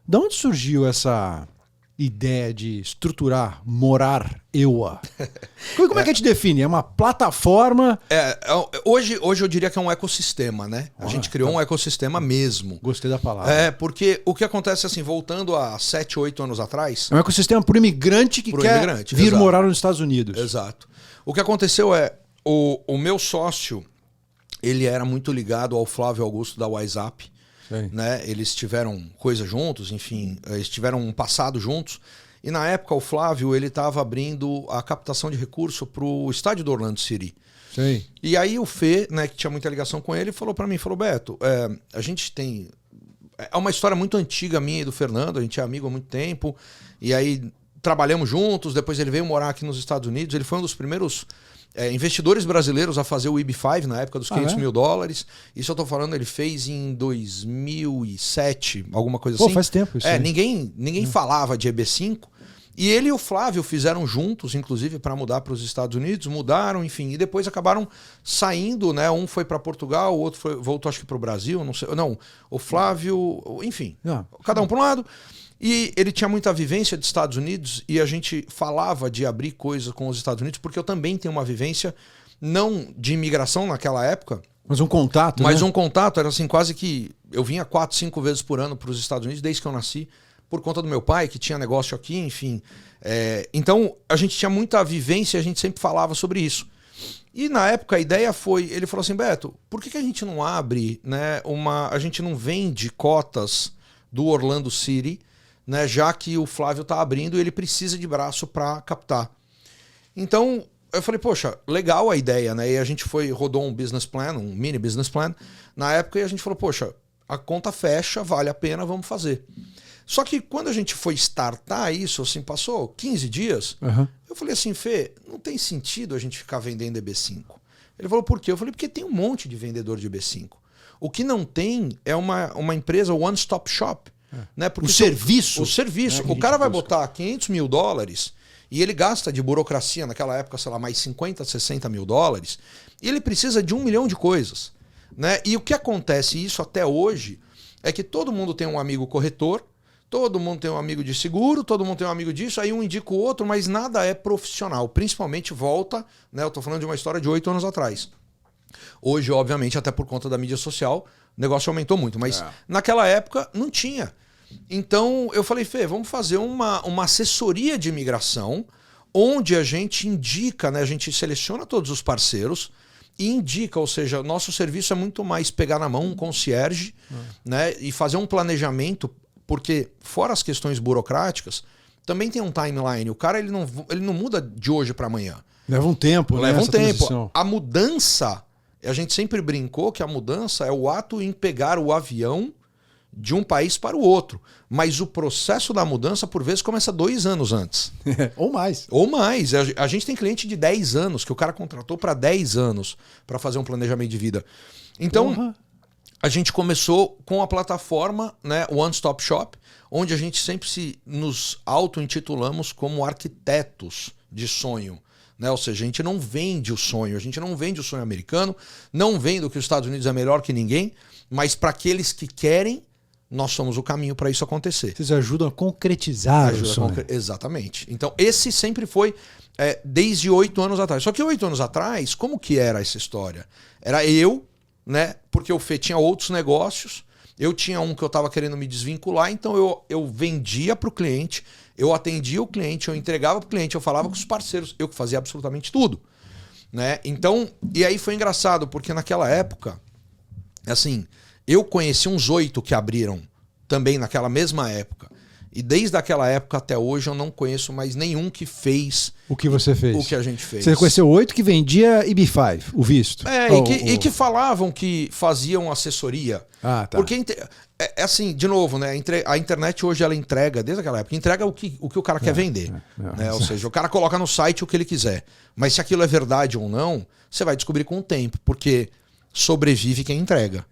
De onde surgiu essa ideia de estruturar Morar EUA? Como é que a gente define? É uma plataforma? Hoje eu diria que é um ecossistema, né? A gente criou um ecossistema mesmo. Gostei da palavra. Porque o que acontece assim, voltando a 7, 8 anos atrás... É um ecossistema para o imigrante que quer vir morar nos Estados Unidos. Exato. O que aconteceu o meu sócio, ele era muito ligado ao Flávio Augusto da WhatsApp. Né? Eles tiveram coisa juntos, enfim, eles tiveram um passado juntos. E na época o Flávio ele estava abrindo a captação de recurso para o estádio do Orlando City. Sim. E aí o Fê, né, que tinha muita ligação com ele, falou para mim, Beto, a gente tem... É uma história muito antiga minha e do Fernando, a gente é amigo há muito tempo. E aí trabalhamos juntos, depois ele veio morar aqui nos Estados Unidos, ele foi um dos primeiros... investidores brasileiros a fazer o EB5 na época dos $500 mil. Isso eu tô falando, ele fez em 2007, alguma coisa assim. Faz tempo isso. Ninguém falava de EB5. E ele e o Flávio fizeram juntos, inclusive, para mudar para os Estados Unidos, mudaram, enfim, e depois acabaram saindo, né? Um foi para Portugal, o outro voltou acho que para o Brasil, não sei. Não, o Flávio, enfim, cada um para um lado. E ele tinha muita vivência dos Estados Unidos e a gente falava de abrir coisas com os Estados Unidos, porque eu também tenho uma vivência, não de imigração naquela época. Mas um contato, Mas um contato, era assim, quase que... Eu vinha 4, 5 vezes por ano para os Estados Unidos, desde que eu nasci, por conta do meu pai, que tinha negócio aqui, enfim. Então, a gente tinha muita vivência e a gente sempre falava sobre isso. E na época a ideia foi... Ele falou assim, Beto, por que a gente não abre, né, a gente não vende cotas do Orlando City... Né, já que o Flávio está abrindo e ele precisa de braço para captar. Então, eu falei, poxa, legal a ideia, né? E a gente rodou um business plan, um mini business plan, na época, e a gente falou, poxa, a conta fecha, vale a pena, vamos fazer. Só que quando a gente foi startar isso, assim, passou 15 dias, eu falei assim, Fê, não tem sentido a gente ficar vendendo EB5. Ele falou, por quê? Eu falei, porque tem um monte de vendedor de EB5. O que não tem é uma empresa one-stop shop. Né? Porque o serviço. O cara vai botar $500 mil e ele gasta de burocracia, naquela época, sei lá, mais 50, 60 mil dólares, e ele precisa de 1 milhão de coisas. Né? E o que acontece, isso até hoje, é que todo mundo tem um amigo corretor, todo mundo tem um amigo de seguro, todo mundo tem um amigo disso, aí um indica o outro, mas nada é profissional. Principalmente volta, né? Eu estou falando de uma história de 8 anos atrás. Hoje, obviamente, até por conta da mídia social, o negócio aumentou muito, mas naquela época não tinha. Então eu falei, Fê, vamos fazer uma assessoria de imigração onde a gente indica, né, a gente seleciona todos os parceiros e indica, ou seja, nosso serviço é muito mais pegar na mão um concierge, né, e fazer um planejamento, porque fora as questões burocráticas, também tem um timeline. O cara ele não muda de hoje para amanhã. Leva um tempo, Leva um tempo. Transição. A mudança, a gente sempre brincou que a mudança é o ato em pegar o avião de um país para o outro. Mas o processo da mudança, por vezes, começa 2 anos antes. Ou mais. Ou mais. A gente tem cliente de 10 anos, que o cara contratou para 10 anos para fazer um planejamento de vida. Então, a gente começou com a plataforma, né, One Stop Shop, onde a gente sempre nos auto-intitulamos como arquitetos de sonho. Né? Ou seja, a gente não vende o sonho, a gente não vende o sonho americano, não vende que os Estados Unidos é melhor que ninguém, mas para aqueles que querem, nós somos o caminho para isso acontecer. Vocês ajudam a concretizar o sonho. Exatamente. Então, esse sempre foi desde 8 anos atrás. Só que 8 anos atrás, como que era essa história? Era eu, né? Porque o Fê tinha outros negócios, eu tinha um que eu estava querendo me desvincular, então eu vendia para o cliente, eu atendia o cliente, eu entregava para o cliente, eu falava com os parceiros, eu que fazia absolutamente tudo. Né? Então, e aí foi engraçado, porque naquela época, assim... Eu conheci uns 8 que abriram também naquela mesma época. E desde aquela época até hoje eu não conheço mais nenhum que fez o que você fez. O que a gente fez. Você conheceu 8 que vendia EB5, o visto. E que falavam que faziam assessoria. Tá. Porque assim, de novo, né? A internet hoje ela entrega, desde aquela época, entrega o que o cara quer vender. Né? Ou seja, o cara coloca no site o que ele quiser. Mas se aquilo é verdade ou não, você vai descobrir com o tempo. Porque sobrevive quem entrega.